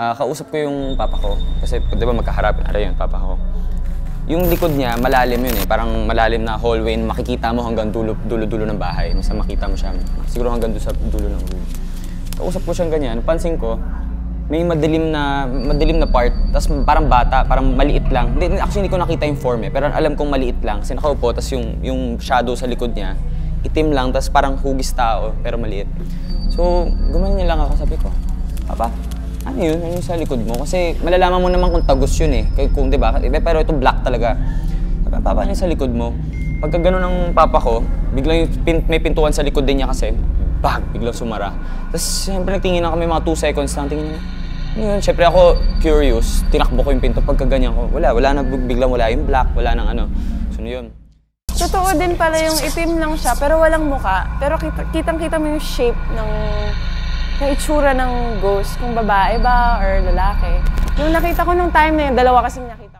Kausap ko yung papa ko. Kasi di ba magkaharapin na rin yung papa ko. Yung likod niya, malalim yun eh. Parang malalim na hallway na makikita mo hanggang dulo-dulo ng bahay. Basta makita mo siya. Siguro hanggang doon sa dulo ng room. Kausap ko siyang ganyan. Pansin ko, may madilim na part. Tapos parang bata, parang maliit lang. Actually, hindi ko nakita yung form eh. Pero alam kong maliit lang. Kasi nakaupo, tapos yung shadow sa likod niya, itim lang, tapos parang hugis tao, pero maliit. So, gumanon lang ako. Sabi ko, Papa, ano yun? Ano yun sa likod mo? Kasi malalaman mo naman kung tagos yun eh. Kung, di ba? Pero ito black talaga. Sabi, Papa, ano yun sa likod mo? Pagka gano'n ng papa ko, biglang may pintuan sa likod din niya kasi, biglang sumara. Tapos siyempre nagtingin na kami mga 2 seconds lang. Tingin na, ano yun? Siyempre ako curious, tinakbo ko yung pinto. Pagka ganyan ko, wala na, biglang wala yung black, wala nang ano. So yun. Totoo din pala yung itim lang siya, pero walang muka. Pero kitang-kita mo yung shape ng itsura ng ghost, kung babae ba or lalaki. Yung nakita ko nung time na yun, dalawa kasing nakita ko.